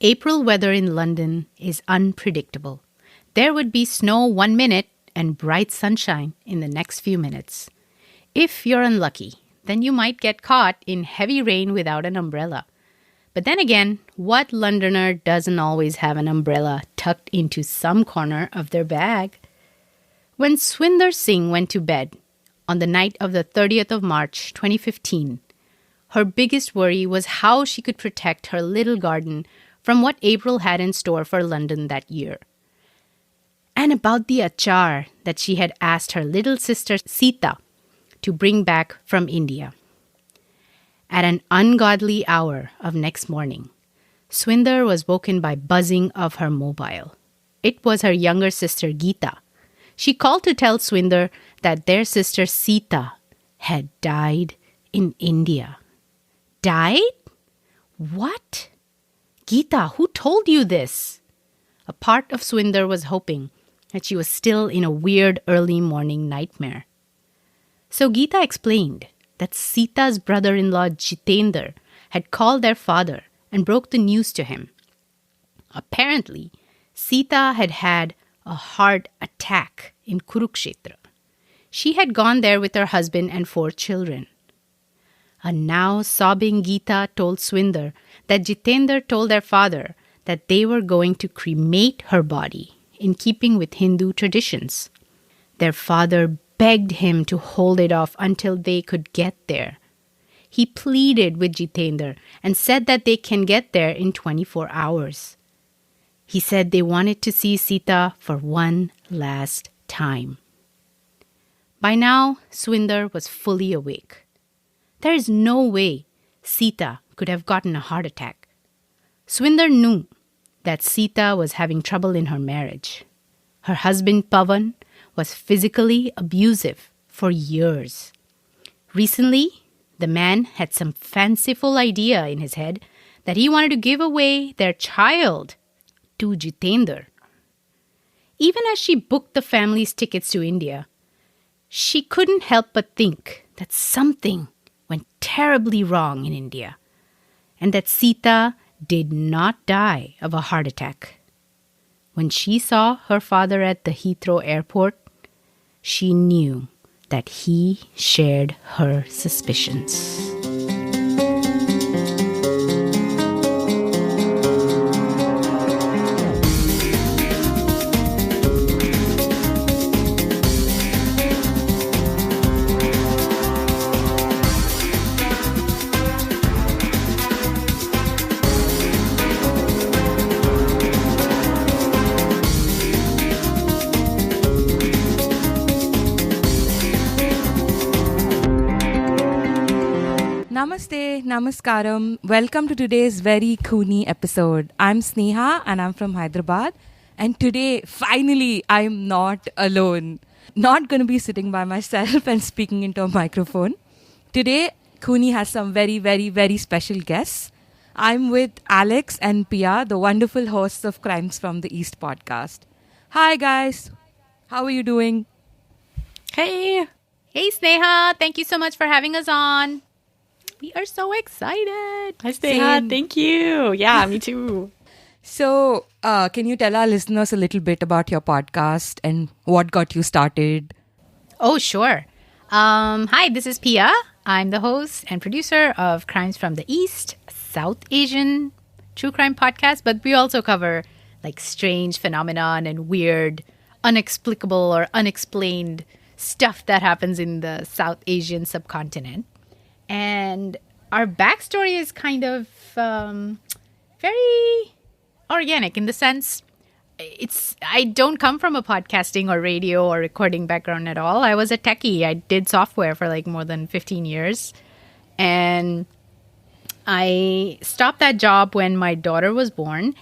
April weather in London is unpredictable. There would be snow 1 minute and bright sunshine in the next few minutes. If you're unlucky, then you might get caught in heavy rain without an umbrella. But then again, what Londoner doesn't always have an umbrella tucked into some corner of their bag? When Swinder Singh went to bed on the night of the 30th of March 2015, her biggest worry was how she could protect her little garden from what April had in store for London that year. And about the achar that she had asked her little sister Seeta to bring back from India. At an ungodly hour of next morning, Swinder was woken by buzzing of her mobile. It was her younger sister Geeta. She called to tell Swinder that their sister Seeta had died in India. Died? What? Geeta, who told you this? A part of Swinder was hoping that she was still in a weird early morning nightmare. So Geeta explained that Seeta's brother-in-law Jitendra had called their father and broke the news to him. Apparently, Seeta had had a heart attack in Kurukshetra. She had gone there with her husband and 4 children. A now sobbing Geeta told Swinder that Jitendra told their father that they were going to cremate her body in keeping with Hindu traditions. Their father begged him to hold it off until they could get there. He pleaded with Jitendra and said that they can get there in 24 hours. He said they wanted to see Seeta for one last time. By now, Swinder was fully awake. There is no way Seeta could have gotten a heart attack. Swinder knew that Seeta was having trouble in her marriage. Her husband Pavan was physically abusive for years. Recently, the man had some fanciful idea in his head that he wanted to give away their child to Jitendra. Even as she booked the family's tickets to India, she couldn't help but think that something went terribly wrong in India and that Seeta did not die of a heart attack. When she saw her father at the Heathrow airport, she knew that he shared her suspicions. Namaste, namaskaram. Welcome to today's very Khooni episode. I'm Sneha and I'm from Hyderabad. And today, finally, I'm not alone. Not going to be sitting by myself and speaking into a microphone. Today, Khooni has some very, very, very special guests. I'm with Alex and Pia, the wonderful hosts of Crimes from the East podcast. Hi, guys. How are you doing? Hey. Hey, Sneha. Thank you so much for having us on. We are so excited. Hi, Sneha. Thank you. Yeah, me too. So, can you tell our listeners a little bit about your podcast and what got you started? Oh, sure. Hi, this is Pia. I'm the host and producer of Crimes from the East, South Asian true crime podcast, but we also cover like strange phenomenon and weird, unexplicable or unexplained stuff that happens in the South Asian subcontinent. And our backstory is kind of very organic in the sense I don't come from a podcasting or radio or recording background at all. I was a techie. I did software for like more than 15 years. And I stopped that job when my daughter was born.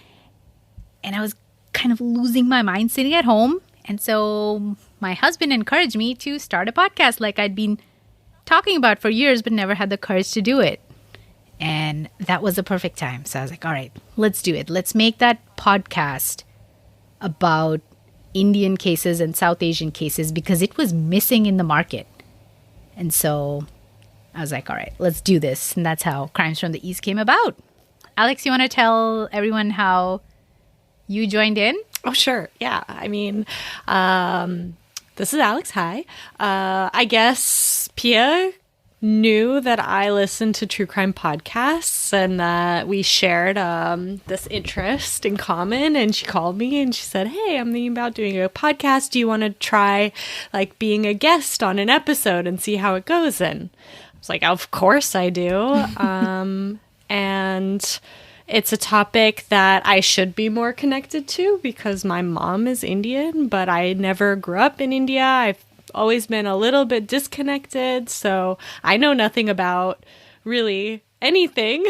And I was kind of losing my mind sitting at home. And so my husband encouraged me to start a podcast like I'd been talking about for years, but never had the courage to do it. And that was the perfect time. So I was like, all right, let's do it. Let's make that podcast about Indian cases and South Asian cases because it was missing in the market. And so I was like, all right, let's do this. And that's how Crimes from the East came about. Alex, you want to tell everyone how you joined in? Oh, sure. Yeah. I mean, this is Alex. Hi. I guess Pia knew that I listened to true crime podcasts and that we shared this interest in common. And she called me and she said, "Hey, I'm thinking about doing a podcast. Do you want to try like being a guest on an episode and see how it goes?" And I was like, "Of course I do." And it's a topic that I should be more connected to because my mom is Indian, but I never grew up in India. I've always been a little bit disconnected, so I know nothing about really anything.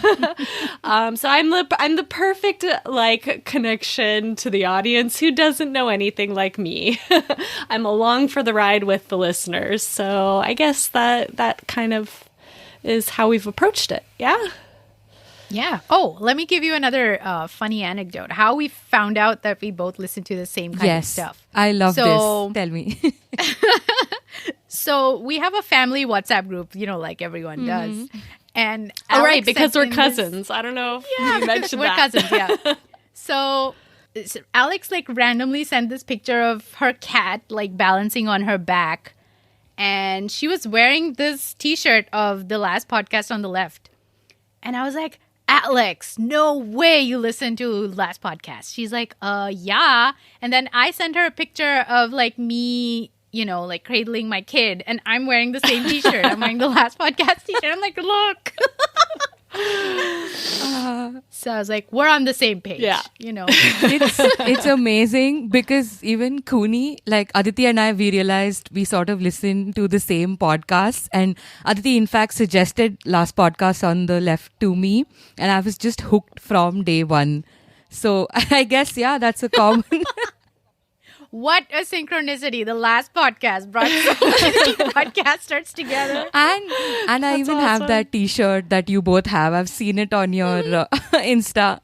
So I'm the perfect like connection to the audience who doesn't know anything like me. I'm along for the ride with the listeners. So I guess that kind of is how we've approached it. Yeah. Yeah. Oh, let me give you another funny anecdote. How we found out that we both listen to the same kind of stuff. I love this. Tell me. So we have a family WhatsApp group, like everyone does. And right, because we're cousins. I don't know if you mentioned we're that. Cousins, yeah. So Alex like randomly sent this picture of her cat like balancing on her back. And she was wearing this t-shirt of the last podcast on the left. And I was like, "Alex, no way you listen to last podcast." She's like, yeah. And then I sent her a picture of like me, like cradling my kid. And I'm wearing the same t-shirt. I'm wearing the last podcast t-shirt. I'm like, "Look." So I was like, we're on the same page. Yeah. It's amazing because even Khooni, like Aditi and I, we realized we sort of listen to the same podcasts, and Aditi in fact suggested last podcast on the left to me, and I was just hooked from day one. So I guess, yeah, that's a common... What a synchronicity. The last podcast brought so many podcasters together. And I even have that t-shirt that you both have. I've seen it on your Insta.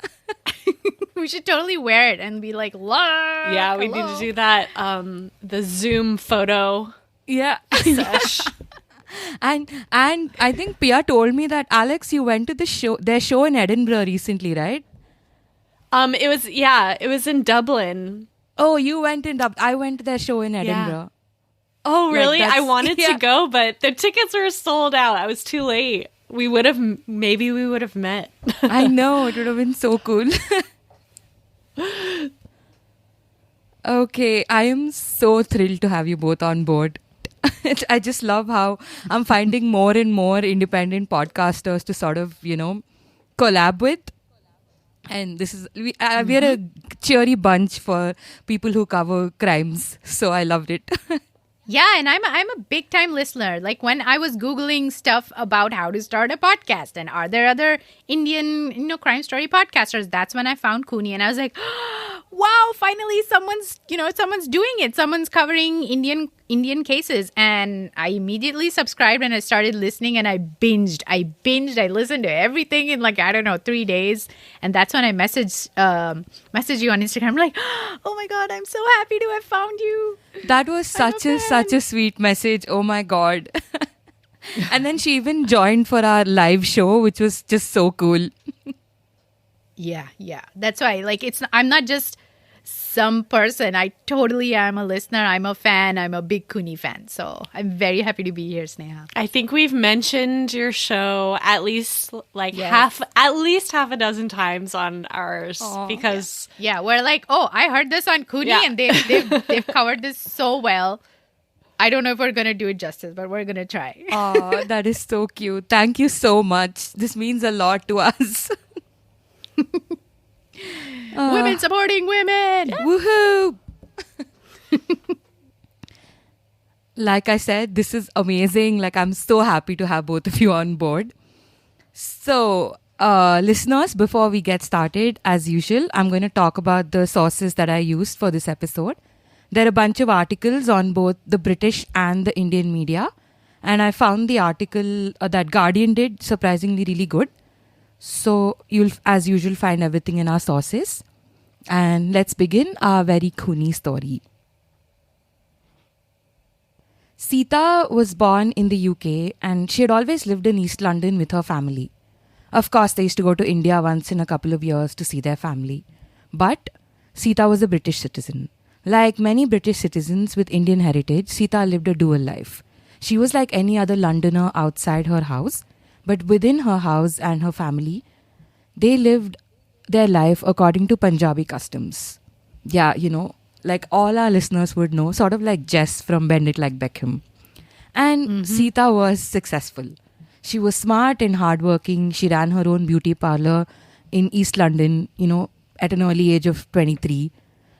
We should totally wear it and be like, "Look." Yeah, we need to do that. The Zoom photo. Yeah. Sesh. And I think Pia told me that, Alex, you went to their show in Edinburgh recently, right? It was in Dublin. Oh, you went in Dublin. I went to their show in Edinburgh. Oh, really? Like I wanted to go, but the tickets were sold out. I was too late. Maybe we would have met. I know, it would have been so cool. Okay, I am so thrilled to have you both on board. I just love how I'm finding more and more independent podcasters to sort of, collab with. And we are a cheery bunch for people who cover crimes. So I loved it. Yeah, and I'm a big time listener. Like when I was Googling stuff about how to start a podcast and are there other Indian, crime story podcasters, that's when I found Khooni, and I was like, wow, finally someone's doing it. Someone's covering Indian cases. And I immediately subscribed and I started listening and I binged. I listened to everything in 3 days. And that's when I messaged you on Instagram. I'm like, oh my God, I'm so happy to have found you. That was such a sweet message. Oh my God. And then she even joined for our live show, which was just so cool. Yeah. That's why. I'm not just some person. I totally am a listener. I'm a fan. I'm a big Khooni fan. So I'm very happy to be here, Sneha. I think we've mentioned your show at least half a dozen times on ours. Aww. Because we're like, oh, I heard this on Khooni and they've covered this so well. I don't know if we're going to do it justice, but we're going to try. Oh, that is so cute. Thank you so much. This means a lot to us. Women supporting women. Yeah. Woohoo! Like I said, this is amazing. I'm so happy to have both of you on board. So, listeners, before we get started, as usual, I'm going to talk about the sources that I used for this episode. There are a bunch of articles on both the British and the Indian media. And I found the article that Guardian did surprisingly really good. So you'll, as usual, find everything in our sources. And let's begin our very Khooni story. Seeta was born in the UK and she had always lived in East London with her family. Of course, they used to go to India once in a couple of years to see their family. But Seeta was a British citizen. Like many British citizens with Indian heritage, Seeta lived a dual life. She was like any other Londoner outside her house, but within her house and her family, they lived their life according to Punjabi customs. Yeah, like all our listeners would know, sort of like Jess from Bend It Like Beckham. And Seeta was successful. She was smart and hardworking. She ran her own beauty parlor in East London, at an early age of 23.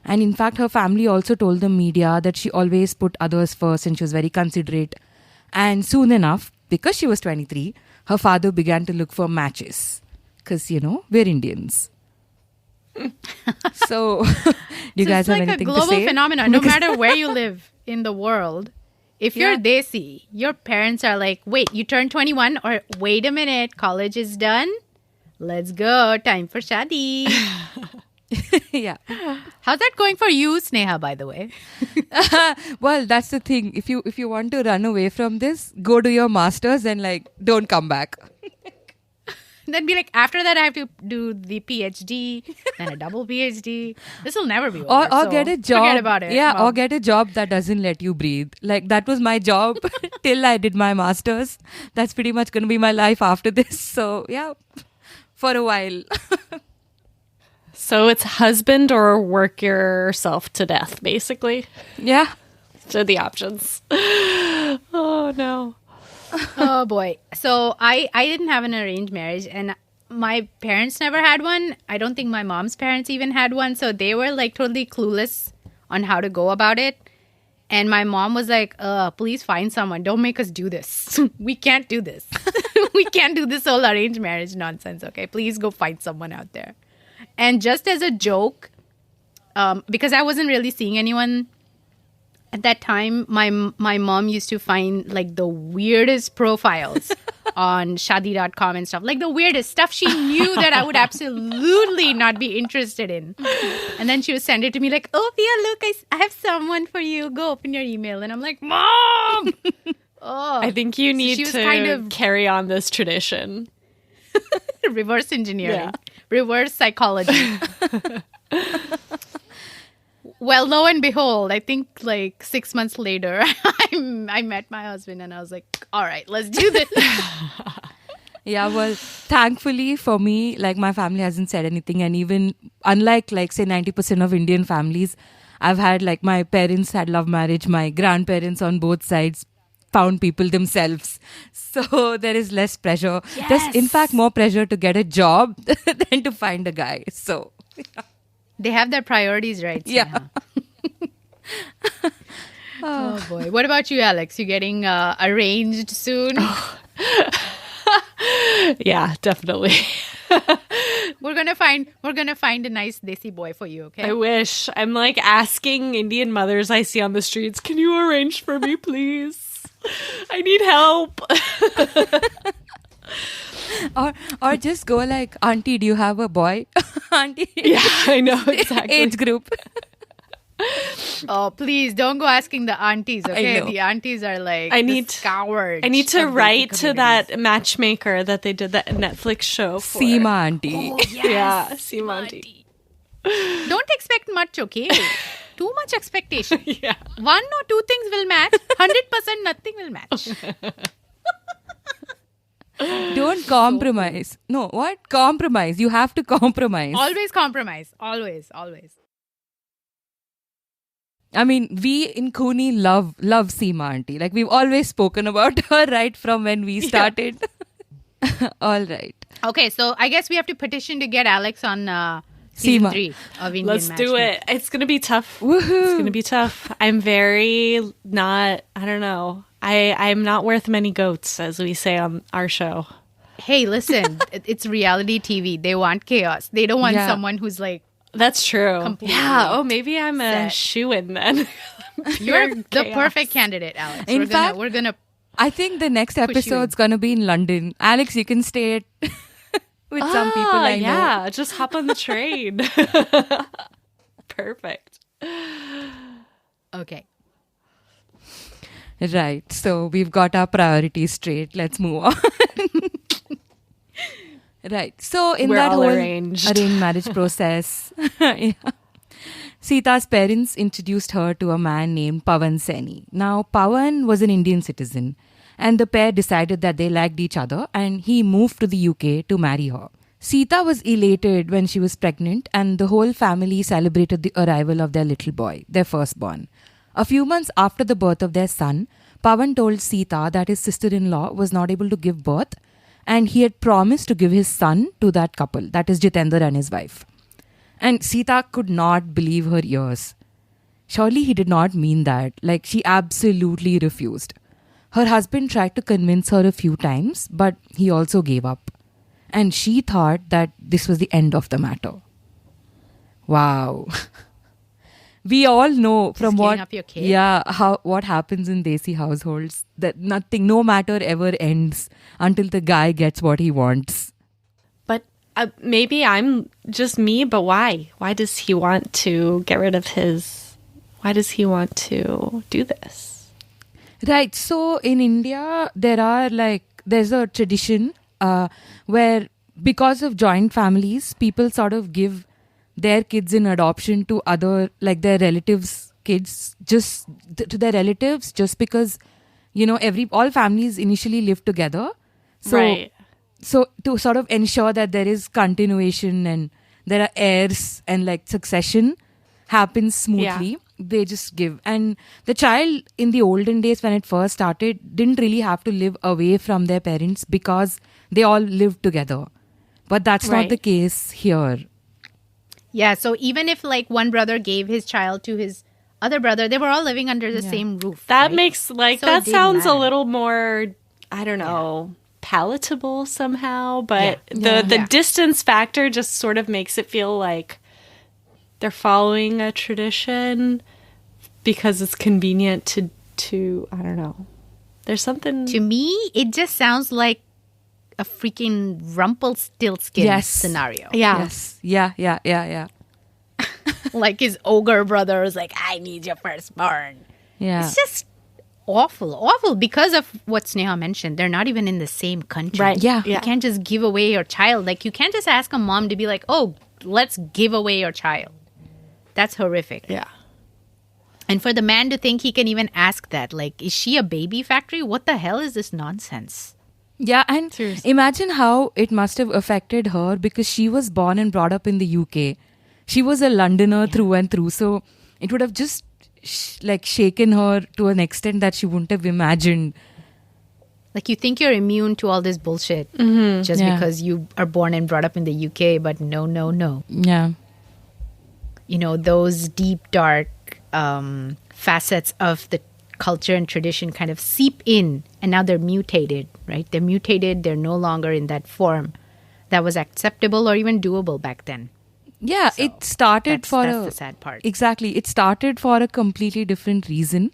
And in fact, her family also told the media that she always put others first and she was very considerate. And soon enough, because she was 23, her father began to look for matches. Because, we're Indians. So, do you guys have anything to say? It's like a global phenomenon. No matter where you live in the world, if you're Desi, your parents are like, wait, you turned 21? Or wait a minute, college is done? Let's go. Time for shadi. Yeah. How's that going for you, Sneha, by the way? Well, that's the thing. If you want to run away from this, go do your masters and don't come back. Then be like, after that, I have to do the PhD, then a double PhD. This will never be over. Or get a job. Forget about it. Yeah, Mom. or get a job that doesn't let you breathe. Like, that was my job till I did my masters. That's pretty much going to be my life after this. So, yeah, for a while. So it's husband or work yourself to death, basically. Yeah. So the options. Oh, no. Oh boy. So I didn't have an arranged marriage, and my parents never had one. I don't think my mom's parents even had one. So they were like totally clueless on how to go about it. And my mom was like, please find someone. Don't make us do this. We can't do this. We can't do this whole arranged marriage nonsense. Okay, please go find someone out there. And just as a joke, because I wasn't really seeing anyone at that time, my mom used to find like the weirdest profiles on shadi.com and stuff. Like the weirdest stuff she knew that I would absolutely not be interested in. And then she would send it to me like, oh, Pia, look, I have someone for you. Go open your email. And I'm like, Mom! Oh, I think you need to carry on this tradition. Reverse engineering. Reverse psychology. Well, lo and behold, I think like 6 months later, I met my husband and I was like, all right, let's do this. Yeah, well, thankfully for me, like my family hasn't said anything. And even unlike like say 90% of Indian families, I've had like my parents had love marriage. My grandparents on both sides found people themselves. So there is less pressure. Yes. There's in fact more pressure to get a job than to find a guy. So yeah. They have their priorities right. Sneha. Yeah. Oh boy. What about you, Alex? You getting arranged soon? Yeah, definitely. We're gonna find a nice desi boy for you, okay? I wish. I'm like asking Indian mothers I see on the streets, can you arrange for me, please? I need help. Or just go like, Auntie, do you have a boy? Auntie. Yeah, I know, exactly. Age group. Oh, please don't go asking the aunties, okay? The aunties are like the scourge. I need to write to that matchmaker that they did that Netflix show for. Seema Auntie. Oh, yes. Yeah, Seema Auntie. Don't expect much, okay? Too much expectation. Yeah. 1 or 2 things will match. 100% nothing will match. Don't compromise. No, what? Compromise. You have to compromise. Always compromise. Always. I mean, we in Khooni love Seema Auntie. Like, we've always spoken about her right from when we started. Yeah. All right. Okay, so I guess we have to petition to get Alex on season 3 of Indian Let's do it. It's going to be tough. Woohoo. It's going to be tough. I'm very not, I don't know. I'm not worth many goats, as we say on our show. Hey, listen, it's reality TV. They want chaos. They don't want someone who's like, that's true. Yeah. Oh, maybe I'm a shoo-in then. You're the perfect candidate, Alex. In fact, we're gonna. I think the next episode's gonna be in London. Alex, you can stay with some people I know. Yeah, just hop on the train. Perfect. Okay. Right. So we've got our priorities straight. Let's move on. Right. So in We're that all whole arranged. marriage process, yeah, Sita's parents introduced her to a man named Pawan Saini. Now, Pawan was an Indian citizen, and the pair decided that they liked each other, and he moved to the UK to marry her. Seeta was elated when she was pregnant, and the whole family celebrated the arrival of their little boy, their firstborn. A few months after the birth of their son, Pawan told Seeta that his sister in law was not able to give birth, and he had promised to give his son to that couple, that is Jitendra and his wife. And Seeta could not believe her ears. Surely he did not mean that. Like, she absolutely refused. Her husband tried to convince her a few times, but he also gave up. And she thought that this was the end of the matter. Wow. We all know from Just what killing up your kid. what happens in Desi households, that nothing, no matter ever ends until the guy gets what he wants. But maybe I'm just me, but why? Why does he want to get rid of his... Why does he want to do this? Right. So in India, there's a tradition where, because of joint families, people sort of give their kids in adoption to other, like their relatives' kids, to their relatives, just because, all families initially live together. So, Right. So to sort of ensure that there is continuation and there are heirs and like succession happens smoothly, they just give. And the child in the olden days, when it first started, didn't really have to live away from their parents because they all lived together. But that's not Right. the case here. Yeah, so even if like one brother gave his child to his other brother, they were all living under the same roof. That right? makes So that it didn't sounds a matter. little more, I don't know, palatable somehow, but Yeah. the Yeah. distance factor just sort of makes it feel like they're following a tradition because it's convenient to I don't know. There's something To me, it just sounds like a freaking Rumpelstiltskin Yes. scenario. Yeah. Yes. Yeah. Like his ogre brother is like, I need your firstborn. Yeah. It's just awful because of what Sneha mentioned. They're not even in the same country. Right. Yeah. You can't just give away your child. Like, you can't just ask a mom to be like, oh, let's give away your child. That's horrific. Yeah. And for the man to think he can even ask that, like, is she a baby factory? What the hell is this nonsense? Yeah, and Seriously. imagine how it must have affected her, because she was born and brought up in the UK. She was a Londoner through and through. So it would have just shaken her to an extent that she wouldn't have imagined. Like, you think you're immune to all this bullshit just Yeah. because you are born and brought up in the UK, but no. Yeah. You know, those deep, dark facets of the culture and tradition kind of seep in, and now they're mutated, right? They're mutated. They're no longer in that form that was acceptable or even doable back then. Yeah, So it started that's the sad part. Exactly. It started for a completely different reason.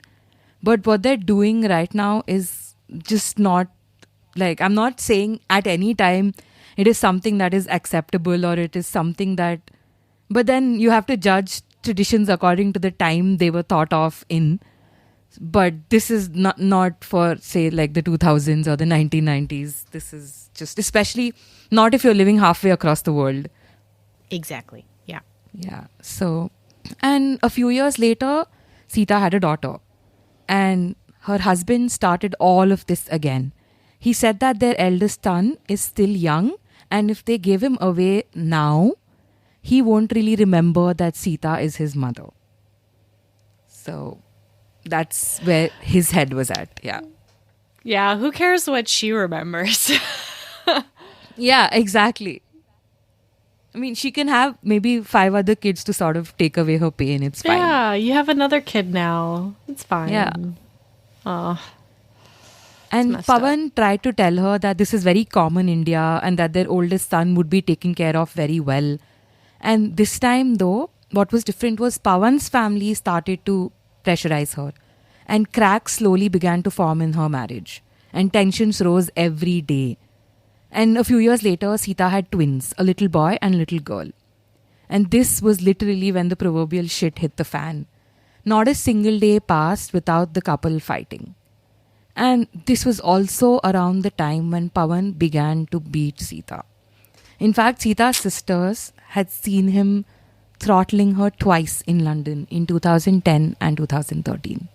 But what they're doing right now is just not, like, I'm not saying at any time it is something that is acceptable or it is something that, but then you have to judge traditions according to the time they were thought of in. But this is not for, say, like the 2000s or the 1990s. This is just, especially not if you're living halfway across the world. Exactly. Yeah. Yeah. So, and a few years later, Seeta had a daughter, and her husband started all of this again. He said that their eldest son is still young, and if they give him away now, he won't really remember that Seeta is his mother. So, that's where his head was at. Yeah. Yeah, who cares what she remembers? Yeah, exactly. I mean, she can have maybe 5 other kids to sort of take away her pain. It's fine. Yeah, you have another kid now. It's fine. Yeah. Oh, And messed up. Pawan tried to tell her that this is very common in India and that their oldest son would be taken care of very well. And this time, though, what was different was Pawan's family started to pressurize her, and cracks slowly began to form in her marriage, and tensions rose every day. And a few years later, Seeta had twins, a little boy and a little girl. And this was literally when the proverbial shit hit the fan. Not a single day passed without the couple fighting. And this was also around the time when Pawan began to beat Seeta. In fact, Seeta's sisters had seen him throttling her twice in London in 2010 and 2013.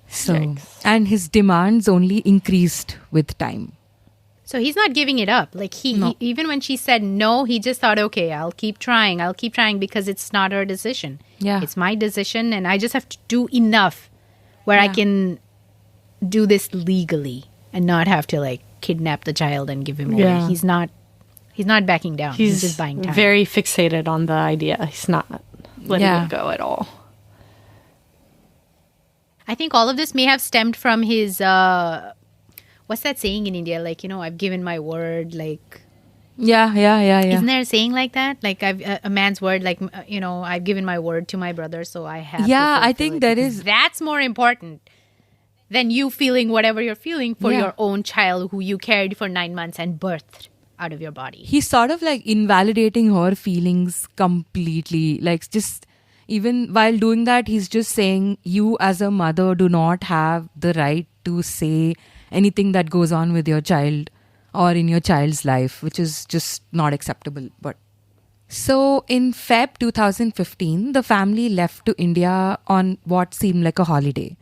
So, Yikes. and his demands only increased with time. So he's not giving it up. Like he even when she said no, he just thought, okay, I'll keep trying because it's not her decision. Yeah. It's my decision and I just have to do enough where I can do this legally and not have to like kidnap the child and give him away. Yeah. He's not backing down. He's just buying time. very fixated on the idea. He's not letting it go at all. I think all of this may have stemmed from his what's that saying in India? Like, I've given my word. Like, Yeah. isn't there a saying like that? Like, I've a man's word. Like, I've given my word to my brother, so I have. Yeah, to I fulfill think it, there because is- that's more important than you feeling whatever you're feeling for your own child who you carried for 9 months and birthed out of your body. He's sort of like invalidating her feelings completely. Like, just even while doing that, he's just saying, you as a mother do not have the right to say anything that goes on with your child or in your child's life, which is just not acceptable. But so in Feb 2015, the family left to India on what seemed like a holiday.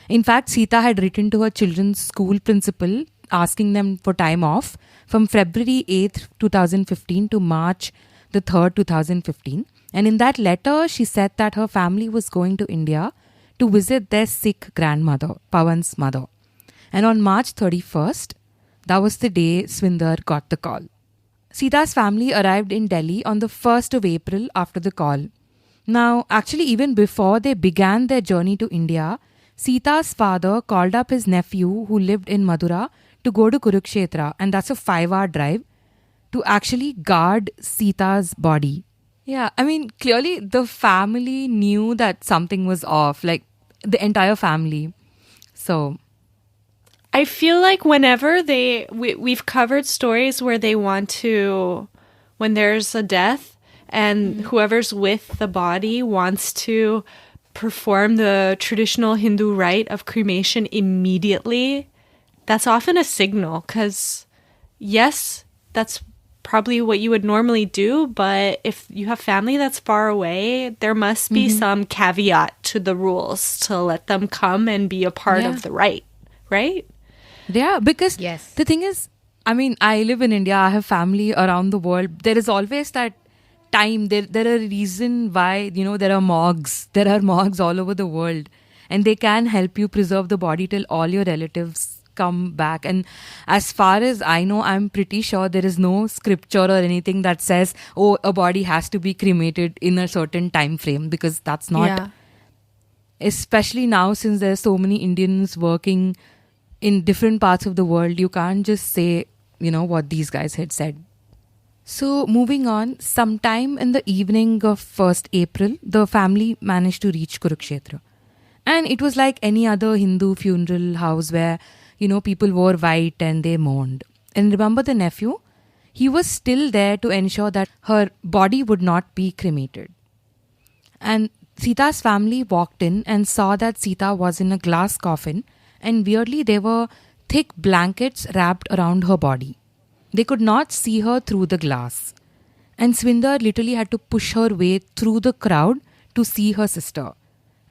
In fact, Seeta had written to her children's school principal asking them for time off from February 8th, 2015 to March the 3rd, 2015. And in that letter, she said that her family was going to India to visit their sick grandmother, Pawan's mother. And on March 31st, that was the day Swinder got the call. Seeta's family arrived in Delhi on the 1st of April after the call. Now, actually, even before they began their journey to India, Seeta's father called up his nephew who lived in Madura to go to Kurukshetra, and that's a 5-hour drive, to actually guard Seeta's body. Yeah, I mean, clearly the family knew that something was off, like the entire family. So, I feel like whenever we've covered stories where they want to, when there's a death and whoever's with the body wants to perform the traditional Hindu rite of cremation immediately, that's often a signal, because yes, that's probably what you would normally do, but if you have family that's far away, there must be some caveat to the rules to let them come and be a part of the rite, right? yeah, because Yes. the thing is, I mean, I live in India, I have family around the world. There is always that time, there are a reason why, there are morgues. There are morgues all over the world. And they can help you preserve the body till all your relatives come back. And as far as I know, I'm pretty sure there is no scripture or anything that says, oh, a body has to be cremated in a certain time frame, because that's not, especially now since there's so many Indians working in different parts of the world, you can't just say, what these guys had said. So moving on, sometime in the evening of 1st April, the family managed to reach Kurukshetra. And it was like any other Hindu funeral house where, people wore white and they mourned. And remember the nephew? He was still there to ensure that her body would not be cremated. And Seeta's family walked in and saw that Seeta was in a glass coffin, and weirdly there were thick blankets wrapped around her body. They could not see her through the glass. And Swinder literally had to push her way through the crowd to see her sister.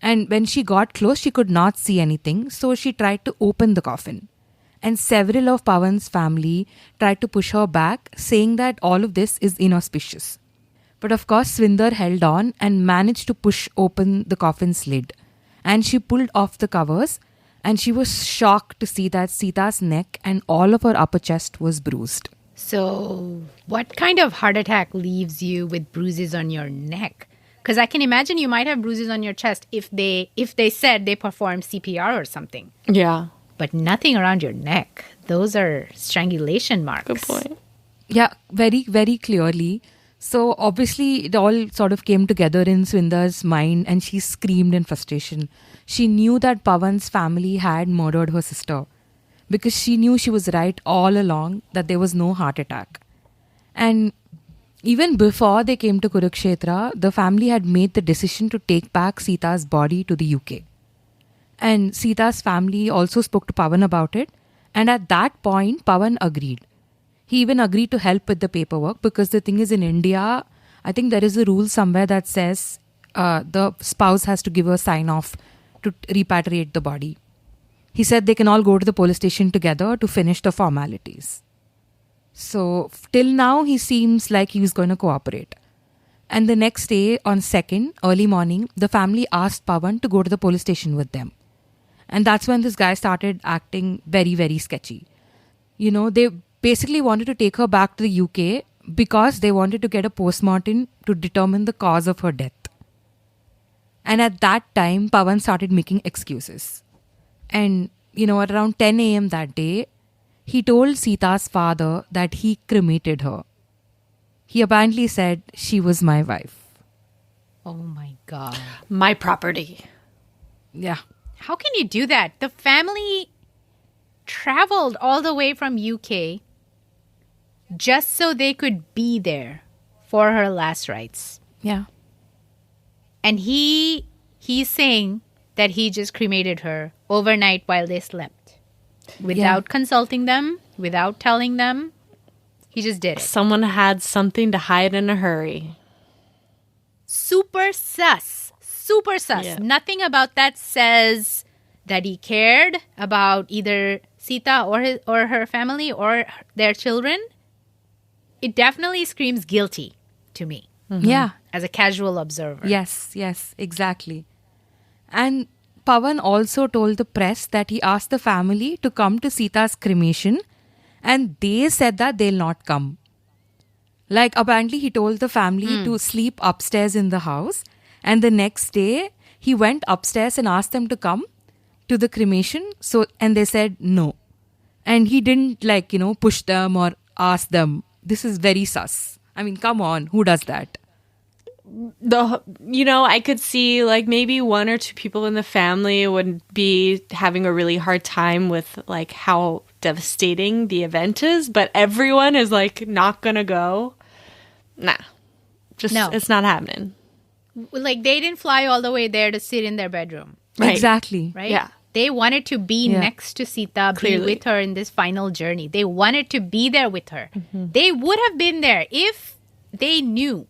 And when she got close, she could not see anything, so she tried to open the coffin. And several of Pawan's family tried to push her back, saying that all of this is inauspicious. But of course, Swinder held on and managed to push open the coffin's lid. And she pulled off the covers, and she was shocked to see that Seeta's neck and all of her upper chest was bruised. So, what kind of heart attack leaves you with bruises on your neck? Because I can imagine you might have bruises on your chest if they said they performed CPR or something. Yeah. But nothing around your neck. Those are strangulation marks. Good point. Yeah, very, very clearly. So obviously it all sort of came together in Swinder's mind, and she screamed in frustration. She knew that Pawan's family had murdered her sister, because she knew she was right all along, that there was no heart attack. And even before they came to Kurukshetra, the family had made the decision to take back Seeta's body to the UK. And Seeta's family also spoke to Pawan about it. And at that point, Pawan agreed. He even agreed to help with the paperwork because the thing is, in India, I think there is a rule somewhere that says the spouse has to give a sign off to repatriate the body. He said they can all go to the police station together to finish the formalities. So till now, he seems like he was going to cooperate. And the next day, on 2nd, early morning, the family asked Pawan to go to the police station with them. And that's when this guy started acting very, very sketchy. You know, they basically wanted to take her back to the UK because they wanted to get a postmortem to determine the cause of her death. And at that time, Pawan started making excuses. And, you know, at around 10 a.m. that day, he told Seeta's father that he cremated her. He apparently said she was my wife. Oh my God. My property. Yeah. How can you do that? The family traveled all the way from UK just so they could be there for her last rites. Yeah. And he's saying that he just cremated her overnight while they slept. Without consulting them, without telling them. He just did it. Someone had something to hide in a hurry. Super sus. Super sus. Yeah. Nothing about that says that he cared about either Seeta or her family or their children. It definitely screams guilty to me. Mm-hmm. Yeah. As a casual observer. Yes, exactly. And Pawan also told the press that he asked the family to come to Seeta's cremation and they said that they'll not come. Like, apparently he told the family to sleep upstairs in the house, and the next day he went upstairs and asked them to come to the cremation, and they said no. And he didn't push them or ask them. This is very sus. I mean, come on, who does that? I could see like maybe one or two people in the family would be having a really hard time with like how devastating the event is, but everyone is like not gonna go. Nah, it's not happening. Like they didn't fly all the way there to sit in their bedroom. Right. Exactly. Right? Yeah. They wanted to be next to Seeta, Clearly. be with her in this final journey. They wanted to be there with her. Mm-hmm. They would have been there if they knew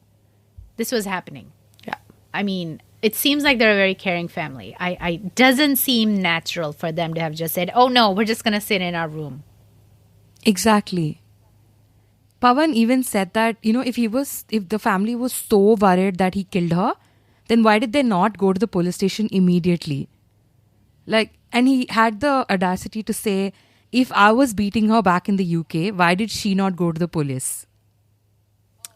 this was happening. Yeah. I mean, it seems like they're a very caring family. It doesn't seem natural for them to have just said, oh no, we're just going to sit in our room. Exactly. Pawan even said that, if the family was so worried that he killed her, then why did they not go to the police station immediately? And he had the audacity to say, if I was beating her back in the UK, why did she not go to the police?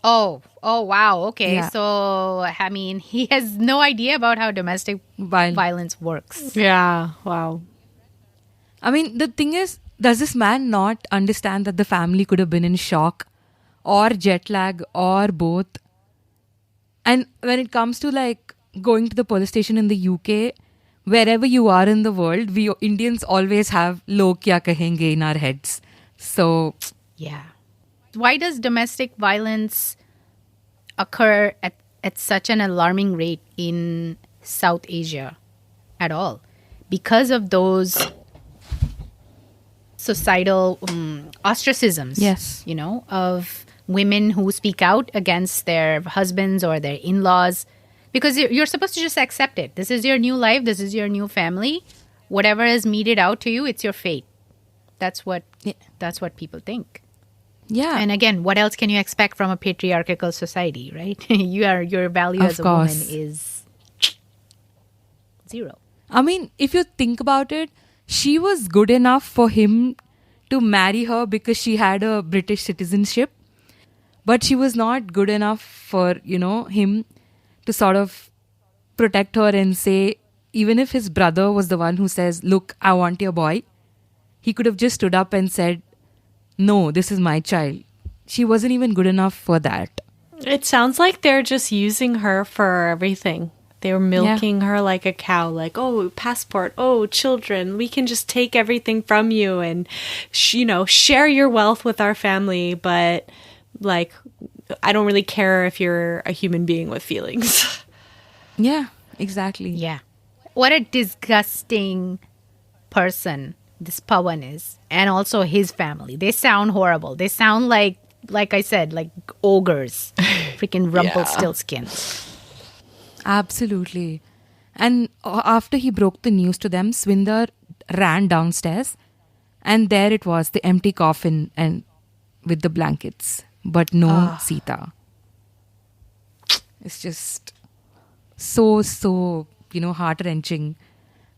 Oh, wow. Okay. Yeah. So, I mean, he has no idea about how domestic violence works. Yeah. Wow. I mean, the thing is, does this man not understand that the family could have been in shock or jet lag or both? And when it comes to going to the police station in the UK, wherever you are in the world, we Indians always have log kya kahenge in our heads. So, yeah. Why does domestic violence occur at such an alarming rate in South Asia at all? Because of those societal ostracisms, yes, of women who speak out against their husbands or their in-laws. Because you're supposed to just accept it. This is your new life. This is your new family. Whatever is meted out to you, it's your fate. That's what people think. Yeah. And again, what else can you expect from a patriarchal society, right? Your value as a woman is zero. I mean, if you think about it, she was good enough for him to marry her because she had a British citizenship. But she was not good enough for, him to sort of protect her and say, even if his brother was the one who says, look, I want your boy, he could have just stood up and said, no, this is my child. She wasn't even good enough for that. It sounds like they're just using her for everything. They were milking her like a cow, like, oh, passport, oh, children, we can just take everything from you and, share your wealth with our family. But, I don't really care if you're a human being with feelings. Yeah, exactly. Yeah. What a disgusting person this Pawan is, and also his family. They sound horrible. They sound like I said, like ogres, freaking Rumpelstiltskins. Absolutely. And after he broke the news to them, Swinder ran downstairs, and there it was, the empty coffin and with the blankets, but no Seeta. It's just so heart-wrenching.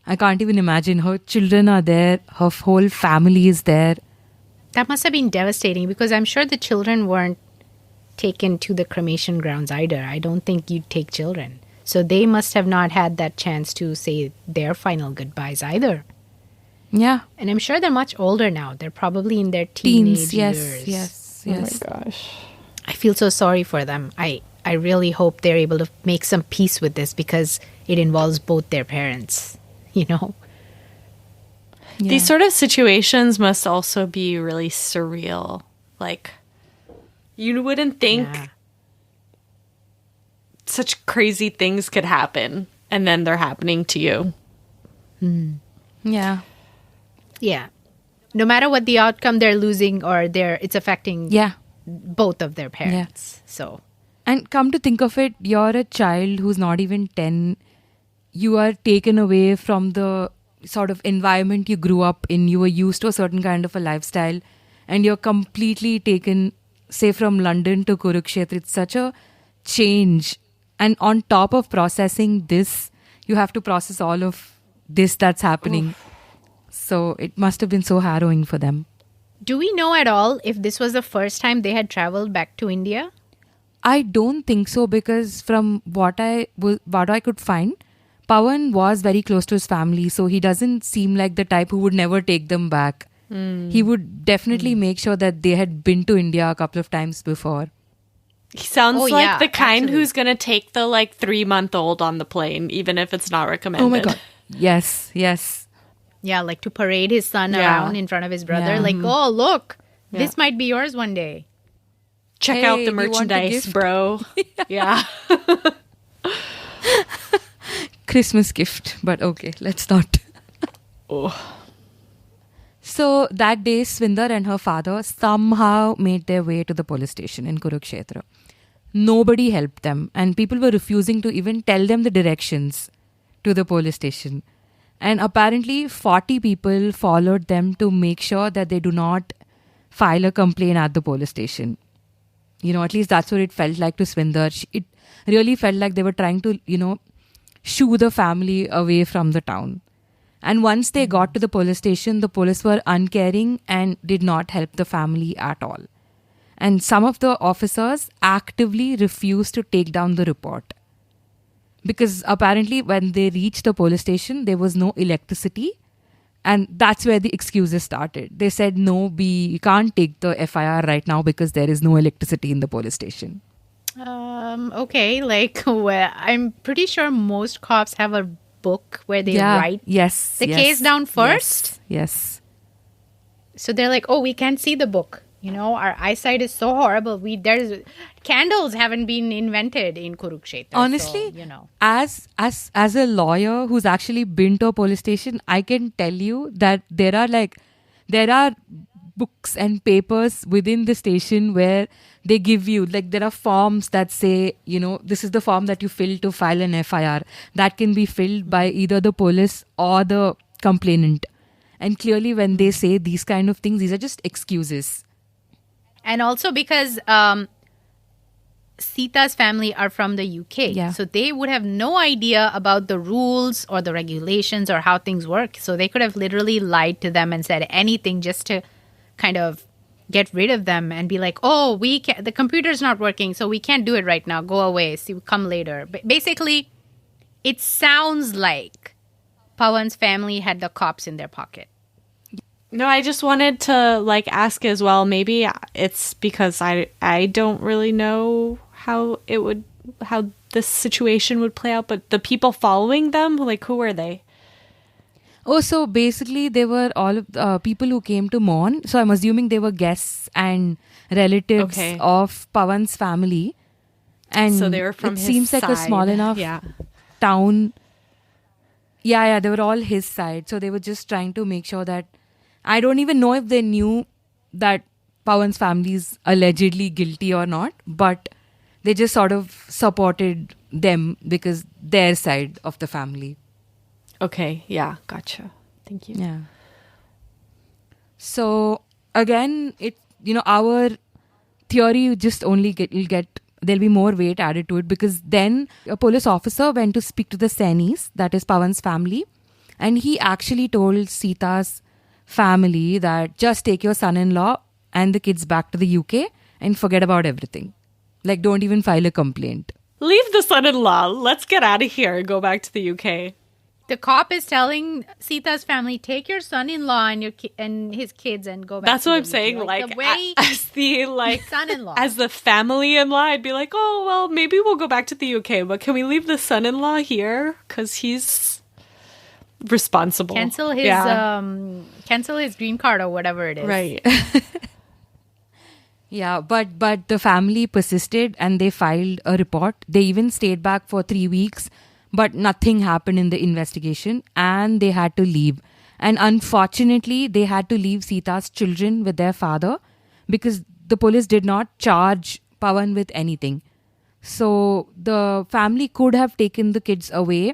I can't even imagine. Her children are there, her whole family is there. That must have been devastating, because I'm sure the children weren't taken to the cremation grounds either. I don't think you'd take children. So they must have not had that chance to say their final goodbyes either. Yeah. And I'm sure they're much older now. They're probably in their teenage years. Yes. Oh my gosh. I feel so sorry for them. I really hope they're able to make some peace with this, because it involves both their parents, you know? Yeah. These sort of situations must also be really surreal. Like, you wouldn't think such crazy things could happen, and then they're happening to you. Yeah. Yeah. No matter what the outcome, they're losing, or it's affecting both of their parents. So, and come to think of it, you're a child who's not even 10. You are taken away from the sort of environment you grew up in. You were used to a certain kind of a lifestyle, and you're completely taken, say, from London to Kurukshetra. It's such a change. And on top of processing this, you have to process all of this that's happening. Oof. So it must have been so harrowing for them. do we know at all if this was the first time they had traveled back to India? I don't think so, because from what I could find, Pawan was very close to his family, so he doesn't seem like the type who would never take them back. He would definitely make sure that they had been to India a couple of times before. He sounds Oh, like yeah, the kind actually. who's going to take the 3-month-old on the plane, even if it's not recommended. Oh my God. Yes. Yeah, like to parade his son Yeah. around in front of his brother. Yeah. Like, oh, look, Yeah. this might be yours one day. Check Hey, out do the you want a merchandise, gift? bro. Yeah. Christmas gift. But okay, let's not. Oh. So that day, Swinder and her father somehow made their way to the police station in Kurukshetra. Nobody helped them, and people were refusing to even tell them the directions to the police station. And apparently 40 people followed them to make sure that they do not file a complaint at the police station. You know, at least that's what it felt like to Swinder. It really felt like they were trying to, shoo the family away from the town. And once they got to the police station, the police were uncaring and did not help the family at all. And some of the officers actively refused to take down the report. Because apparently when they reached the police station, there was no electricity. And that's where the excuses started. They said, no, we can't take the FIR right now because there is no electricity in the police station. Okay, like, well, I'm pretty sure most cops have a book where they write the case down first. Yes. So they're like, oh, we can't see the book. Our eyesight is so horrible. There's candles haven't been invented in Kurukshetra. Honestly, so, as a lawyer who's actually been to a police station, I can tell you that there are books and papers within the station where they give you, there are forms that say, this is the form that you fill to file an FIR. That can be filled by either the police or the complainant. And clearly when they say these kind of things, these are just excuses. And also because Seeta's family are from the UK. Yeah. So they would have no idea about the rules or the regulations or how things work. So they could have literally lied to them and said anything just to kind of get rid of them and be like, oh, the computer's not working, so we can't do it right now. Go away. See, come later. But basically, it sounds like Pawan's family had the cops in their pocket. No, I just wanted to ask as well. Maybe it's because I don't really know how this situation would play out, but the people following them, who are they? Oh, so basically they were all of people who came to mourn. So I'm assuming they were guests and relatives of Pawan's family. And So they were from it his seems like a side. small enough town. Yeah, they were all his side. So they were just trying to make sure that I don't even know if they knew that Pawan's family is allegedly guilty or not, but they just sort of supported them because their side of the family. Okay, yeah, gotcha. Thank you. Yeah. So again, our theory just only there'll be more weight added to it, because then a police officer went to speak to the Sainis, that is Pawan's family, and he actually told Seeta's family that just take your son-in-law and the kids back to the UK and forget about everything. Like, don't even file a complaint. Leave the son-in-law. Let's get out of here and go back to the UK. The cop is telling Seeta's family, take your son-in-law and his kids and go back. That's to what the I'm saying. UK. Like, the way as the son-in-law, as the family-in-law, I'd be like, oh well, maybe we'll go back to the UK, but can we leave the son-in-law here because he's responsible? cancel his green card or whatever it is. Right. Yeah, but the family persisted and they filed a report. They even stayed back for 3 weeks, but nothing happened in the investigation and they had to leave. And unfortunately, they had to leave Seeta's children with their father because the police did not charge Pawan with anything. So the family could have taken the kids away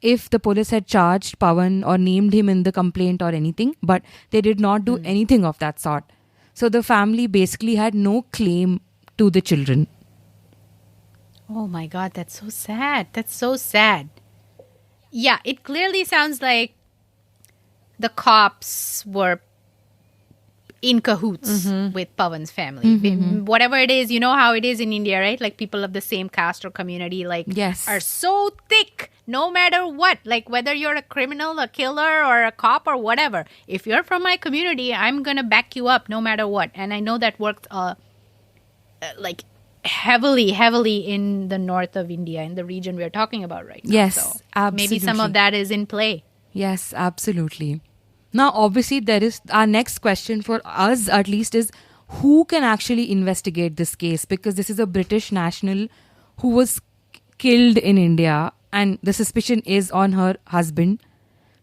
if the police had charged Pawan or named him in the complaint or anything, but they did not do anything of that sort. So the family basically had no claim to the children. Oh my God, that's so sad. That's so sad. Yeah, it clearly sounds like the cops were in cahoots with Pawan's family. Whatever it is, you know how it is in India, right? Like people of the same caste or community, like Yes. are so thick no matter what. Like whether you're a criminal, a killer, or a cop or whatever. If you're from my community, I'm going to back you up no matter what. And I know that worked like heavily in the north of India, in the region we're talking about right now. Yes, so absolutely. maybe some of that is in play. Yes, absolutely. Now, obviously, there is our next question for us, at least, is who can actually investigate this case? Because this is a British national who was killed in India and the suspicion is on her husband.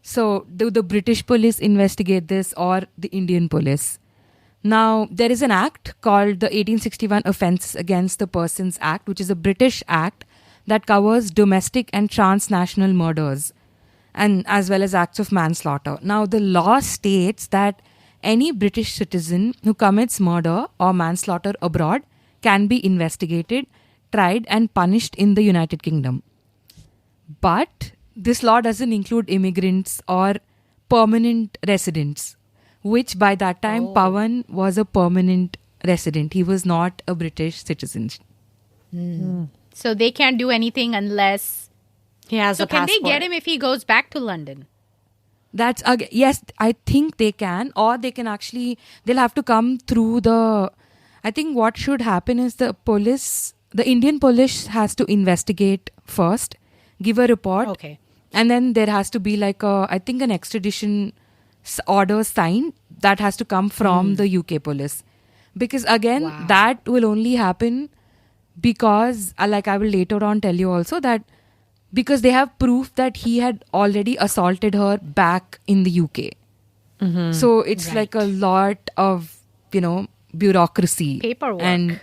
So, do the British police investigate this or the Indian police? Now, there is an act called the 1861 Offence Against the Persons Act, which is a British act that covers domestic and transnational murders, and as well as acts of manslaughter. Now, the law states that any British citizen who commits murder or manslaughter abroad can be investigated, tried, and punished in the United Kingdom. But this law doesn't include immigrants or permanent residents, which by that time Pawan was a permanent resident. He was not a British citizen. So they can't do anything unless... He has So a can passport. they get him if he goes back to London? That's yes, I think they can, or they can actually, they'll have to come through I think what should happen is the Indian police has to investigate first, give a report, Okay. and then there has to be like I think an extradition order signed that has to come from the UK police. Because again, that will only happen because, like I will later on tell you also, that because they have proof that he had already assaulted her back in the UK. So it's like a lot of, bureaucracy. Paperwork. And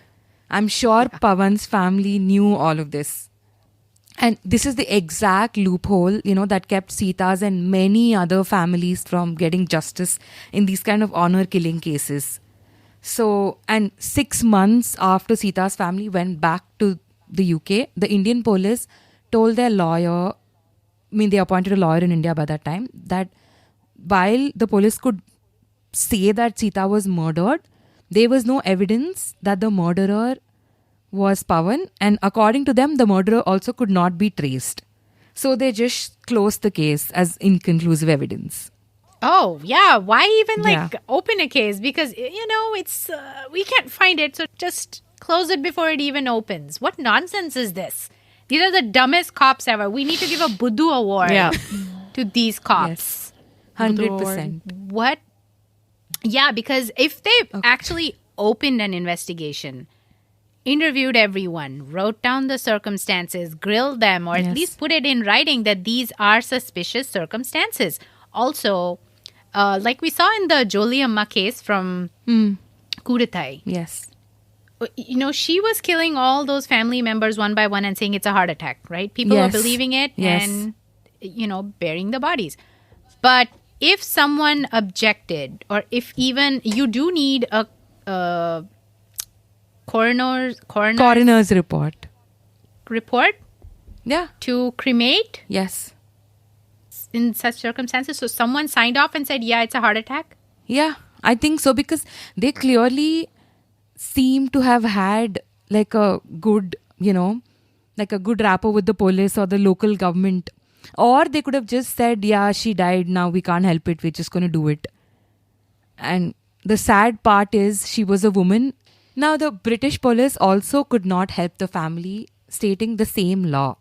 I'm sure Pawan's family knew all of this. And this is the exact loophole, that kept Seeta's and many other families from getting justice in these kind of honor killing cases. So, and 6 months after Seeta's family went back to the UK, the Indian police told their lawyer, they appointed a lawyer in India by that time, that while the police could say that Seeta was murdered, there was no evidence that the murderer was Pawan, and according to them, the murderer also could not be traced. So they just closed the case as inconclusive evidence. Oh, yeah. Why even open a case? Because, it's we can't find it. So just close it before it even opens. What nonsense is this? These are the dumbest cops ever. We need to give a Buddhu award to these cops. Yes, 100%. What? Yeah, because if they actually opened an investigation, interviewed everyone, wrote down the circumstances, grilled them, or at least put it in writing that these are suspicious circumstances. Also, like we saw in the Jolie Amma case from Kudatai. Yes. She was killing all those family members one by one and saying it's a heart attack, right? People were believing it and, burying the bodies. But if someone objected, or if even you do need a coroner's report. Yeah. To cremate Yes. in such circumstances. So someone signed off and said, yeah, it's a heart attack. Yeah, I think so, because they clearly seem to have had like a good, like a good rapport with the police or the local government. Or they could have just said, yeah, she died. Now we can't help it. We're just going to do it. And the sad part is she was a woman. Now the British police also could not help the family, stating the same law.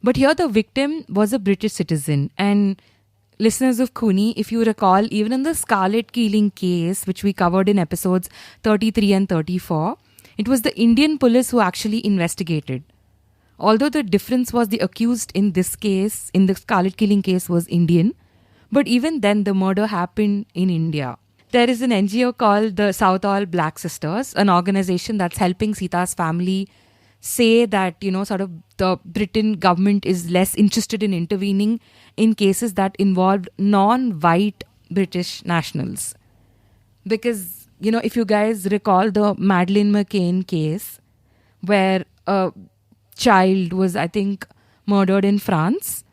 But here the victim was a British citizen. And listeners of Khooni, if you recall, even in the Scarlet Keeling case, which we covered in episodes 33 and 34, it was the Indian police who actually investigated. Although the difference was the accused in this case, in the Scarlet Keeling case, was Indian. But even then, the murder happened in India. There is an NGO called the Southall Black Sisters, an organization that's helping Seeta's family say that, sort of the Britain government is less interested in intervening in cases that involved non-white British nationals. Because, if you guys recall the Madeleine McCann case, where a child was, I think, murdered in France,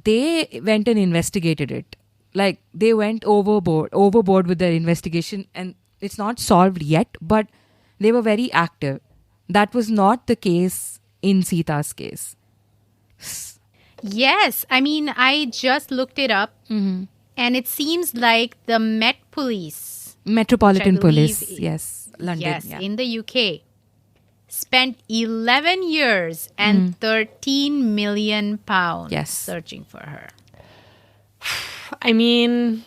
they went and investigated it. Like, they went overboard with their investigation, and it's not solved yet, but they were very active. That was not the case in Seeta's case. Yes. I mean, I just looked it up, and it seems like the Metropolitan Police, yes, London. Yes, in the UK, spent 11 years and 13 million pounds searching for her. I mean,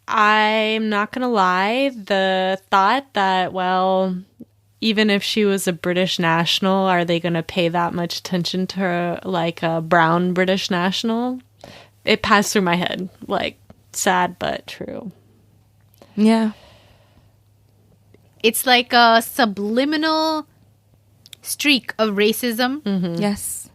I'm not going to lie. The thought that, well, even if she was a British national, are they going to pay that much attention to her like a brown British national? It passed through my head. Like, sad but true. Yeah. It's like a subliminal streak of racism. Yes.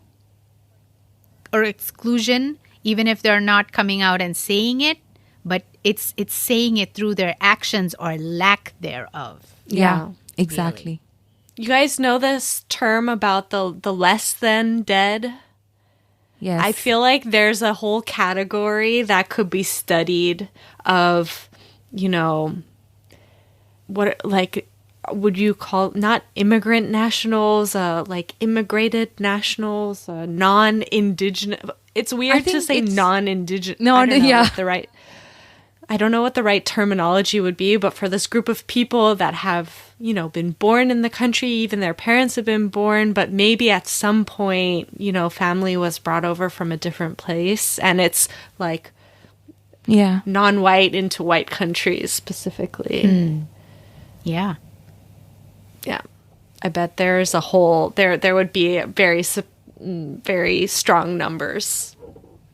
Or exclusion, even if they're not coming out and saying it, but it's saying it through their actions or lack thereof. Yeah, exactly. Really. You guys know this term about the less than dead? Yes. I feel like there's a whole category that could be studied of, what, like, would you call, not immigrant nationals, like immigrated nationals, non-indigenous. It's weird to say non-indigenous. I don't know what the right terminology would be, but for this group of people that have, been born in the country, even their parents have been born, but maybe at some point, family was brought over from a different place, and it's like non-white into white countries specifically. Yeah. Yeah. I bet there's a whole, there would be very strong numbers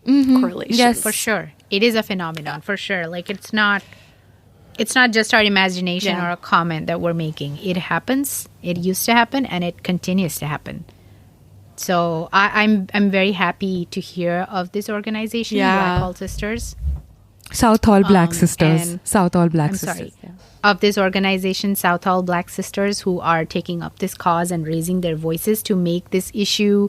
correlation. Yes, for sure. It is a phenomenon, for sure. Like, it's not just our imagination or a comment that we're making. It happens. It used to happen, and it continues to happen. So I'm very happy to hear of this organization, Black Hall Sisters. Southall Black Sisters. Southall Black I'm Sisters. sorry. Of this organization, Southall Black Sisters, who are taking up this cause and raising their voices to make this issue,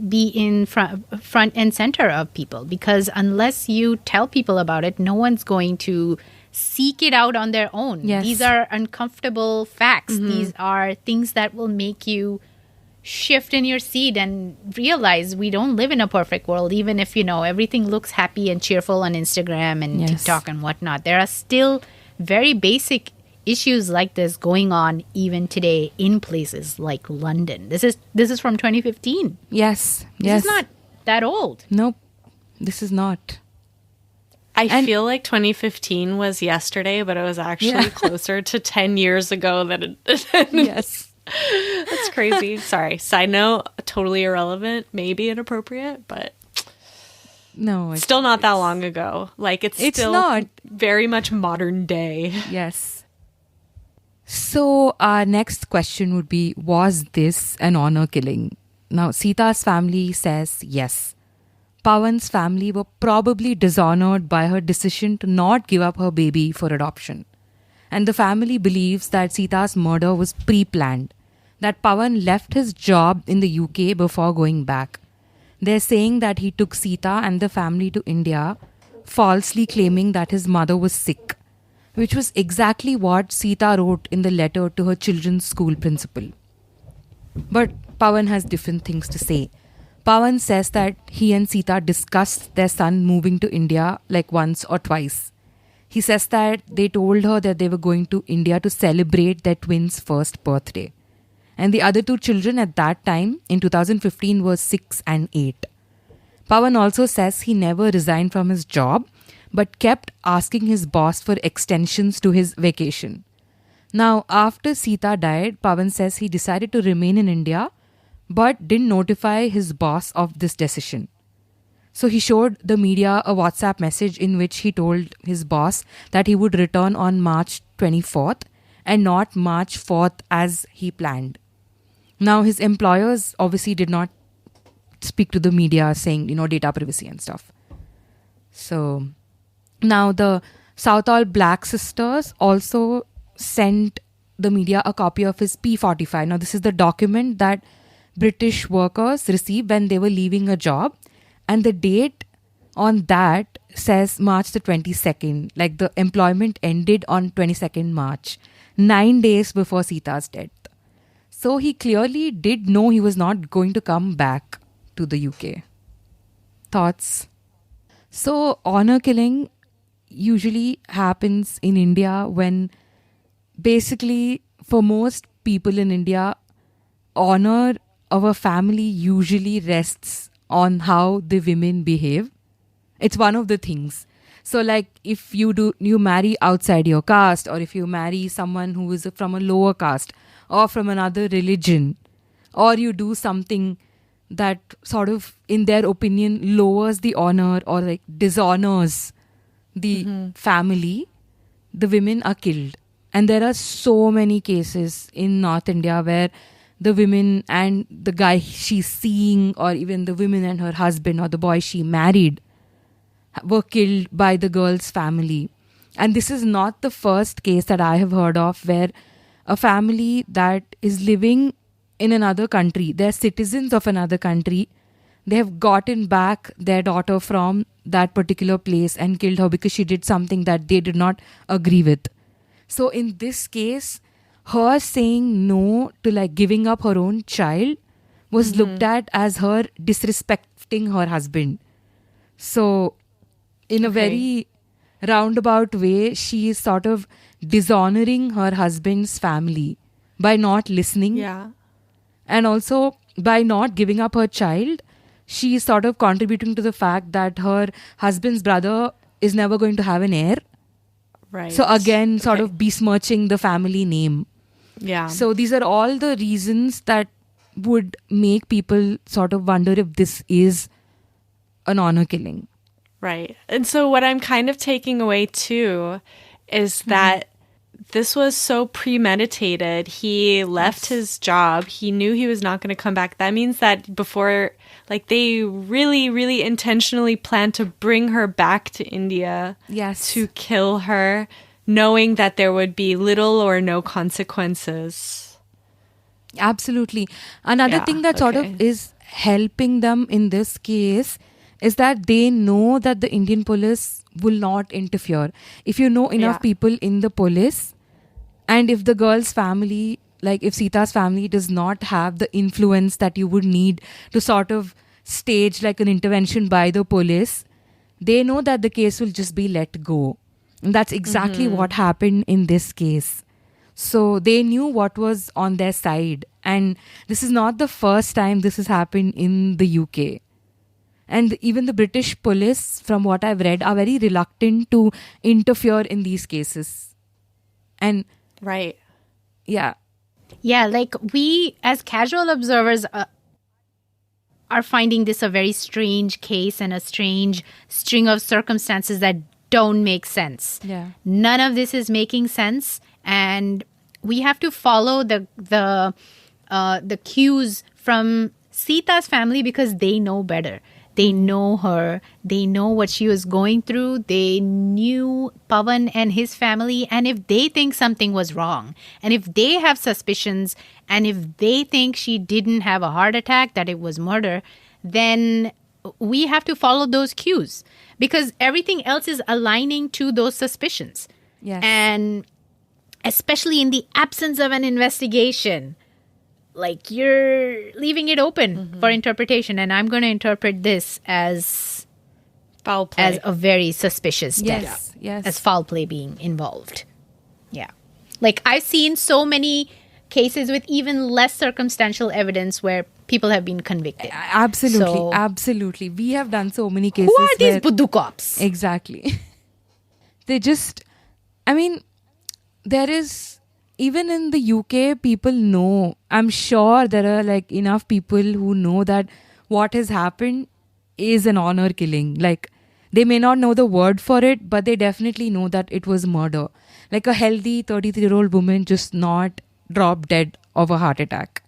be in front and center of people. Because unless you tell people about it, no one's going to seek it out on their own. Yes. These are uncomfortable facts. These are things that will make you shift in your seat and realize we don't live in a perfect world. Even if, everything looks happy and cheerful on Instagram and TikTok and whatnot, there are still very basic issues like this going on even today in places like London. This is from 2015. Yes. This is not that old. Nope. This is not. I feel like 2015 was yesterday, but it was actually closer to 10 years ago than it. Yes. That's crazy. Sorry. Side note, totally irrelevant, maybe inappropriate, but No, still not that long ago. Like it's still not very much modern day. Yes. So our next question would be, was this an honor killing? Now, Seeta's family says yes. Pawan's family were probably dishonored by her decision to not give up her baby for adoption. And the family believes that Seeta's murder was pre-planned, that Pawan left his job in the UK before going back. They're saying that he took Seeta and the family to India, falsely claiming that his mother was sick, which was exactly what Seeta wrote in the letter to her children's school principal. But Pawan has different things to say. Pawan says that he and Seeta discussed their son moving to India like once or twice. He says that they told her that they were going to India to celebrate their twins' first birthday. And the other two children at that time, in 2015, were 6 and 8. Pawan also says he never resigned from his job, but kept asking his boss for extensions to his vacation. Now, after Seeta died, Pawan says he decided to remain in India, but didn't notify his boss of this decision. So he showed the media a WhatsApp message in which he told his boss that he would return on March 24th and not March 4th as he planned. Now, his employers obviously did not speak to the media saying, data privacy and stuff. So now the Southall Black sisters also sent the media a copy of his P45. Now, this is the document that British workers received when they were leaving a job. And the date on that says March the 22nd. Like the employment ended on 22nd March, 9 days before Seeta's death. So he clearly did know he was not going to come back to the UK. Thoughts? So honor killing usually happens in India when basically for most people in India, honor of a family usually rests on how the women behave. It's one of the things. So like if you marry outside your caste, or if you marry someone who is from a lower caste or from another religion, or you do something that sort of, in their opinion, lowers the honor or like dishonors the family, the women are killed. And there are so many cases in North India where the women and the guy she's seeing, or even the women and her husband or the boy she married, were killed by the girl's family. And this is not the first case that I have heard of where a family that is living in another country, they're citizens of another country, they have gotten back their daughter from that particular place and killed her because she did something that they did not agree with. So in this case, her saying no to like giving up her own child was looked at as her disrespecting her husband. So in a very roundabout way, she is sort of dishonoring her husband's family by not listening. Yeah. And also by not giving up her child, she is sort of contributing to the fact that her husband's brother is never going to have an heir. Right. So again, sort of besmirching the family name. Yeah. So these are all the reasons that would make people sort of wonder if this is an honor killing. Right. And so what I'm kind of taking away too is that this was so premeditated. He left his job. He knew he was not going to come back. That means that before, like, they really, really intentionally planned to bring her back to India. Yes. To kill her, knowing that there would be little or no consequences. Absolutely. Another thing that sort of is helping them in this case is that they know that the Indian police will not interfere. If you know enough people in the police, and if the girl's family, like if Seeta's family does not have the influence that you would need to sort of stage like an intervention by the police, they know that the case will just be let go. And that's exactly what happened in this case. So they knew what was on their side. And this is not the first time this has happened in the UK. And even the British police, from what I've read, are very reluctant to interfere in these cases. And right. Yeah, like we as casual observers are finding this a very strange case and a strange string of circumstances that don't make sense. Yeah. None of this is making sense, and we have to follow the cues from Seeta's family because they know better. They know her. They know what she was going through. They knew Pawan and his family. And if they think something was wrong, and if they have suspicions, and if they think she didn't have a heart attack, that it was murder, then we have to follow those cues because everything else is aligning to those suspicions. Yes. And especially in the absence of an investigation, like you're leaving it open for interpretation. And I'm going to interpret this as Foul play. as a very suspicious death. Yes. Yes. As foul play being involved. Yeah. Like I've seen so many cases with even less circumstantial evidence where people have been convicted. Absolutely. So- Absolutely. We have done so many cases. Who are these where- Buddhu cops? Exactly. They just, I mean, there is, even in the UK, people know, I'm sure there are like enough people who know that what has happened is an honor killing. Like, they may not know the word for it, but they definitely know that it was murder. Like a healthy 33-year-old woman just not dropped dead of a heart attack.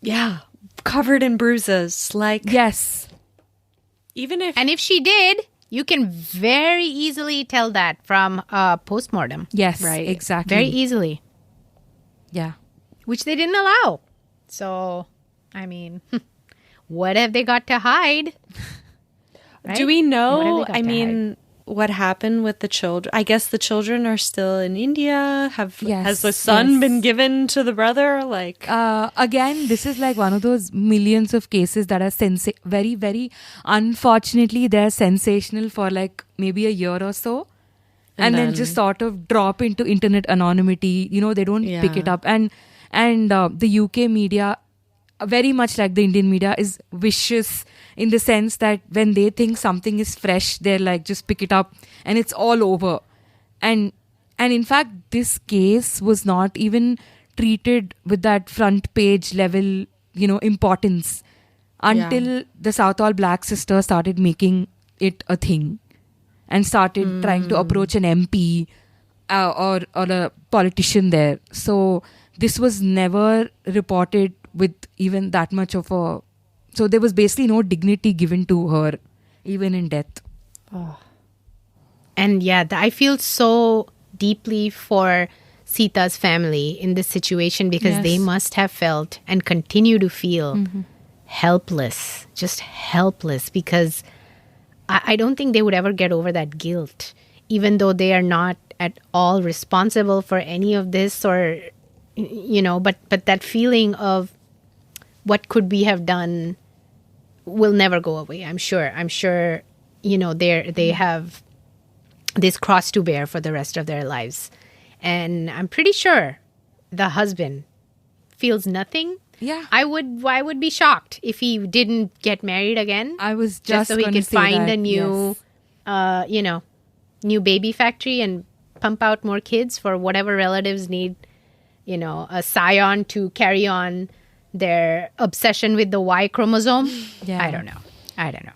Yeah. Covered in bruises. Like, Yes. even if. And if she did, you can very easily tell that from a postmortem. Yes. Right. Exactly. Very easily. Yeah. Which they didn't allow. So, I mean, what have they got to hide? Right? Do we What have know, they got I to mean, what happened with the children? I guess the children are still in India. Yes, Has the son yes. been given to the brother? Like, Again, this is like one of those millions of cases that are very, very unfortunately, they're sensational for like maybe a year or so. And then just sort of drop into internet anonymity. You know, they don't pick it Yeah. up. And the UK media, very much like the Indian media, is vicious in the sense that when they think something is fresh, they're like, just pick it up and it's all over. And in fact, this case was not even treated with that front page level, you know, importance until the Southall Black sisters started making it a thing and started trying to approach an MP or a politician there. So this was never reported with even that much of a... So there was basically no dignity given to her, even in death. And yeah, I feel so deeply for Seeta's family in this situation because Yes. they must have felt and continue to feel helpless, just helpless, because I don't think they would ever get over that guilt, even though they are not at all responsible for any of this, or, you know, but that feeling of what could we have done will never go away. I'm sure, you know, they have this cross to bear for the rest of their lives. And I'm pretty sure the husband feels nothing. Yeah. I would be shocked if he didn't get married again. I was just so he gonna could say find that, a new, you know, new baby factory and pump out more kids for whatever relatives need, you know, a scion to carry on their obsession with the Y chromosome. Yeah. I don't know.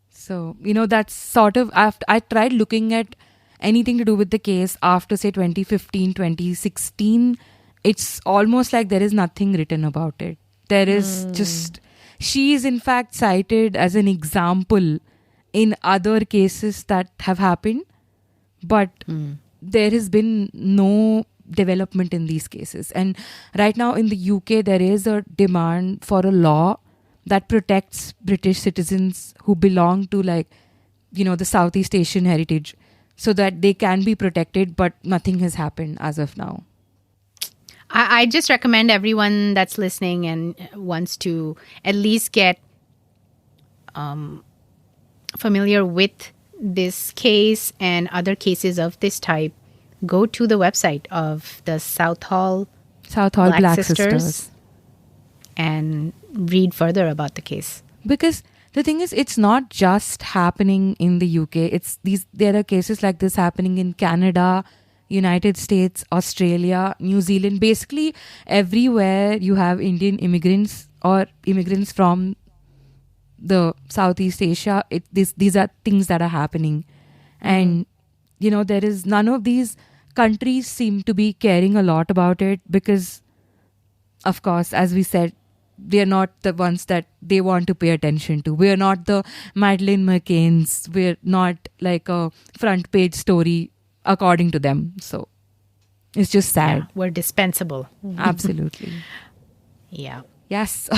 So, you know, that's sort of... I tried looking at anything to do with the case after, say, 2015, 2016. It's almost like there is nothing written about it. There is just... She is, in fact, cited as an example in other cases that have happened. But there has been no development in these cases. And right now in the UK, there is a demand for a law that protects British citizens who belong to, like, you know, the Southeast Asian heritage, so that they can be protected, but nothing has happened as of now. I just recommend everyone that's listening and wants to at least get familiar with this case and other cases of this type, go to the website of the Southall Black Sisters. and read further about the case. Because the thing is, it's not just happening in the UK. There are cases like this happening in Canada, United States, Australia, New Zealand, basically everywhere you have Indian immigrants or immigrants from the Southeast Asia, these are things that are happening. And, there is none of these countries seem to be caring a lot about it because, of course, as we said, they are not the ones that they want to pay attention to. We are not the Madeleine McCains. We're not like a front page story according to them. So it's just sad. Yeah, we're dispensable. Absolutely. Yeah. Yes.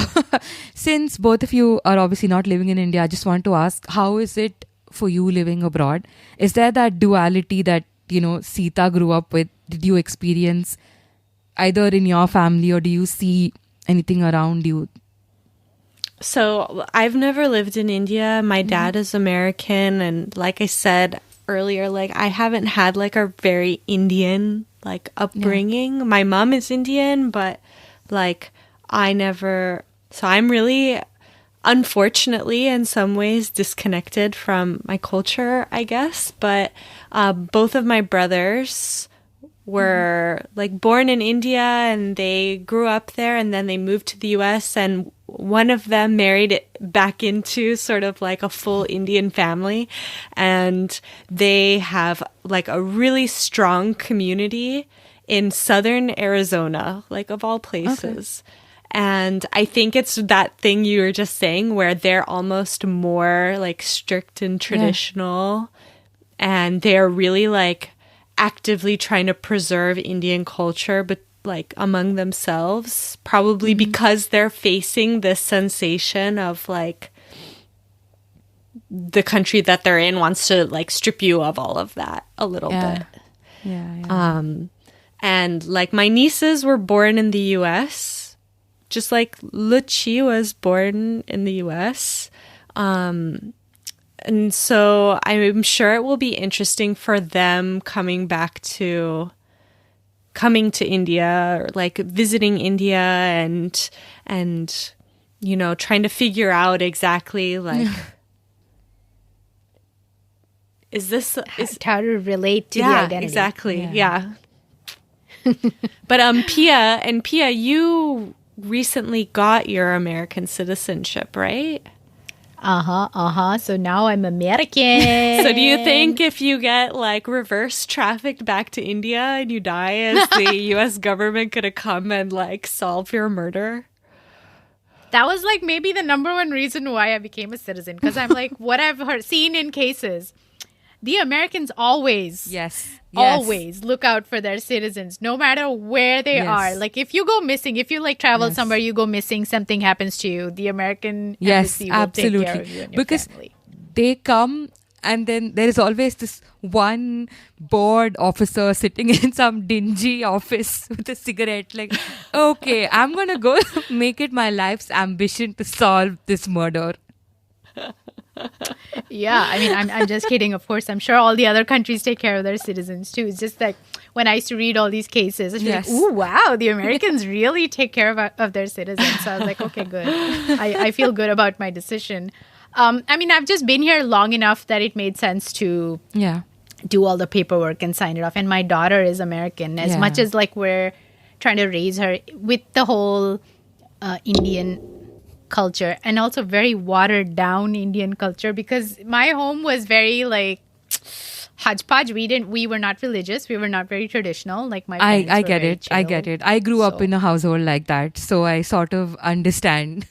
Since both of you are obviously not living in India, I just want to ask, how is it for you living abroad? Is there that duality that, Seeta grew up with? Did you experience either in your family, or do you see anything around you? So I've never lived in India. My dad is American. And like I said earlier, like I haven't had like a very Indian like upbringing. Yeah. My mom is Indian, but like so I'm really, unfortunately, in some ways disconnected from my culture, I guess. But both of my brothers were like born in India and they grew up there, and then they moved to the US, and one of them married back into sort of like a full Indian family, and they have like a really strong community in southern Arizona, like of all places. Okay. And I think it's that thing you were just saying where they're almost more like strict and traditional, and they're really like actively trying to preserve Indian culture, but like among themselves, probably because they're facing this sensation of like the country that they're in wants to like strip you of all of that a little bit. Yeah. And like my nieces were born in the US, just like Luchi was born in the US. And so I'm sure it will be interesting for them coming to India, or like visiting India and trying to figure out exactly like is how to relate to the identity. Exactly. Yeah. But Pia, you recently got your American citizenship, right? So now I'm American. So do you think if you get like reverse trafficked back to India and you die, is the US government gonna come and like solve your murder? That was like maybe the number one reason why I became a citizen, because I'm like, what I've seen in cases, the Americans always look out for their citizens, no matter where they are. Like if you go missing, if you like travel somewhere, you go missing, something happens to you, the American embassy will take care of you and your family. They come, and then there is always this one bored officer sitting in some dingy office with a cigarette, like, okay, I'm gonna go make it my life's ambition to solve this murder. Yeah, I mean, I'm just kidding. Of course, I'm sure all the other countries take care of their citizens too. It's just like when I used to read all these cases, I was like, ooh, wow, the Americans really take care of their citizens. So I was like, okay, good. I feel good about my decision. I mean, I've just been here long enough that it made sense to do all the paperwork and sign it off. And my daughter is American. As much as like we're trying to raise her with the whole Indian culture, and also very watered down Indian culture, because my home was very like hodgepodge. We were not religious. We were not very traditional. Like my parents I were get very it. I chill. get it. I grew up in a household like that, so I sort of understand.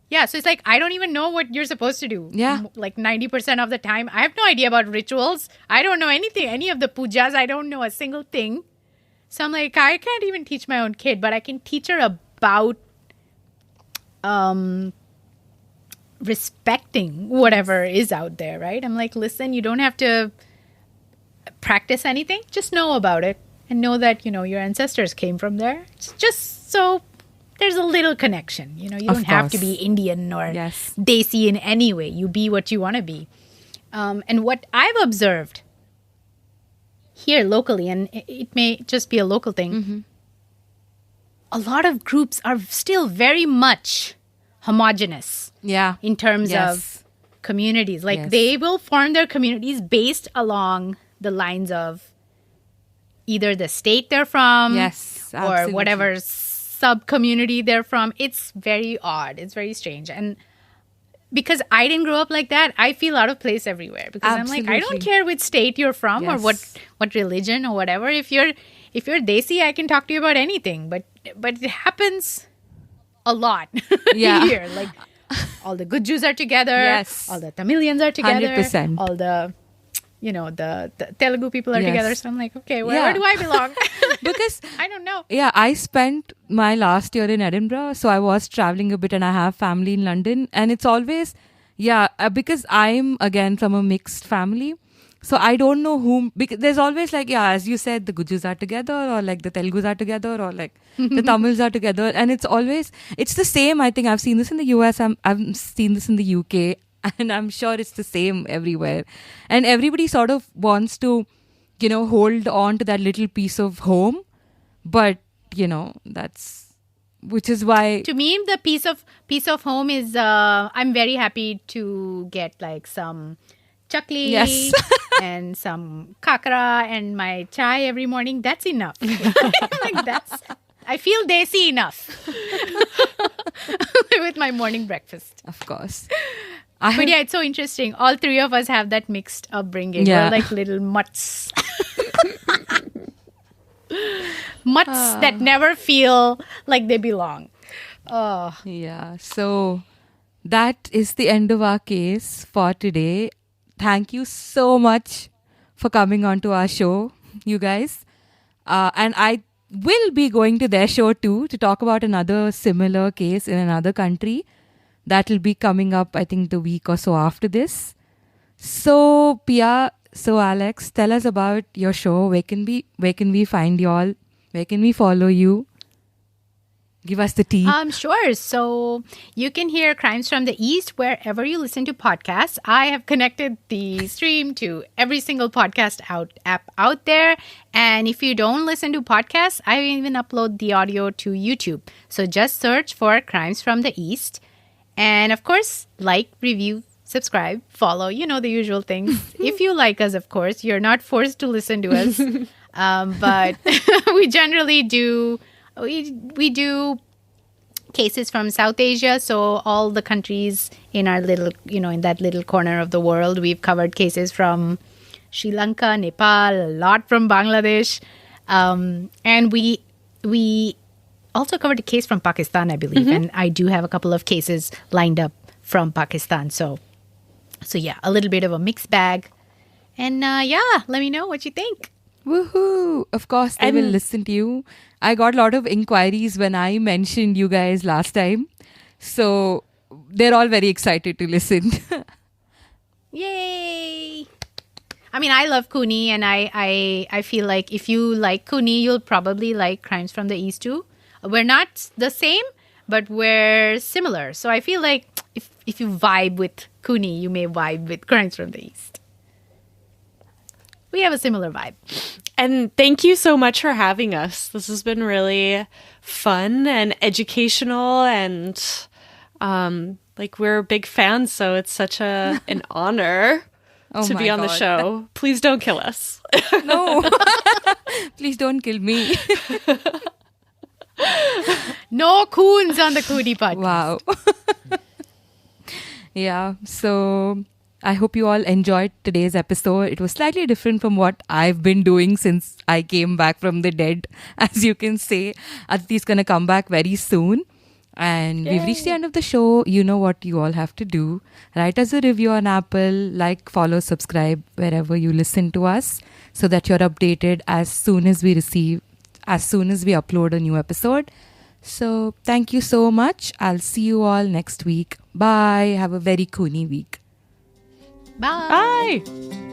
Yeah, so it's like I don't even know what you're supposed to do. Yeah. Like 90% of the time, I have no idea about rituals. I don't know anything, any of the pujas. I don't know a single thing. So I'm like, I can't even teach my own kid, but I can teach her about respecting whatever is out there, right? I'm like, listen, you don't have to practice anything. Just know about it and know that, your ancestors came from there. It's just so there's a little connection. You don't have to be Indian or Desi in any way. You be what you want to be. And what I've observed here locally, and it may just be a local thing, a lot of groups are still very much homogenous in terms of communities. Like they will form their communities based along the lines of either the state they're from, Yes, or absolutely. whatever sub-community they're from. It's very odd. It's very strange. And because I didn't grow up like that, I feel out of place everywhere. Because I'm like, I don't Absolutely. care which state you're from or Yes. what religion or whatever. If you're Desi, I can talk to you about anything. But it happens a lot Yeah. here. Like all the Gujus are together. Yes. All the Tamilians are together. 100%. All the the Telugu people are Yes. together. So I'm like, okay, where Yeah. do I belong? Because I don't know. yeah, I spent my last year in Edinburgh, so I was traveling a bit, and I have family in London, and it's always because I'm again from a mixed family, so I don't know whom, because there's always like, as you said, the Gujus are together, or like the Telugus are together, or like the Tamils are together, and it's the same. I think I've seen this in the US, I've seen this in the UK, and I'm sure it's the same everywhere, and everybody sort of wants to hold on to that little piece of home, but that's, which is why To me, the piece of home is I'm very happy to get like some chakli Yes. and some kakra and my chai every morning. That's enough. I feel desi enough with my morning breakfast. of course But yeah, it's so interesting. All three of us have that mixed upbringing. Yeah. We're like little mutts. Mutts that never feel like they belong. Oh. yeah, so that is the end of our case for today. Thank you so much for coming on to our show, you guys, and I will be going to their show too to talk about another similar case in another country. That will be coming up, I think, the week or so after this. So Pia, so Alex, tell us about your show. Where can we find y'all? Where can we follow you? Give us the tea. Sure. So you can hear Crimes from the East wherever you listen to podcasts. I have connected the stream to every single podcast app out there. And if you don't listen to podcasts, I even upload the audio to YouTube. So just search for Crimes from the East. And of course, like, review, subscribe, follow, the usual things. If you like us, of course, you're not forced to listen to us. But we generally do... We do cases from South Asia, so all the countries in our little, in that little corner of the world. We've covered cases from Sri Lanka, Nepal, a lot from Bangladesh, and we also covered a case from Pakistan, I believe, and I do have a couple of cases lined up from Pakistan. So yeah, a little bit of a mixed bag, and let me know what you think. Woohoo! Of course, they will listen to you. I got a lot of inquiries when I mentioned you guys last time. So they're all very excited to listen. Yay! I mean, I love Khooni, and I feel like if you like Khooni, you'll probably like Crimes from the East too. We're not the same, but we're similar. So I feel like if you vibe with Khooni, you may vibe with Crimes from the East. We have a similar vibe. And thank you so much for having us. This has been really fun and educational, and we're big fans, so it's such an honor to my be on the God. show. Please don't kill us. No. Please don't kill me. No coons on the Khooni Podcast. Wow. Yeah, so I hope you all enjoyed today's episode. It was slightly different from what I've been doing since I came back from the dead. As you can say, Aditi's going to come back very soon. And we've reached the end of the show. You know what you all have to do. Write us a review on Apple, like, follow, subscribe wherever you listen to us, so that you're updated as soon as we upload a new episode. So thank you so much. I'll see you all next week. Bye. Have a very Khooni week. Bye. Bye.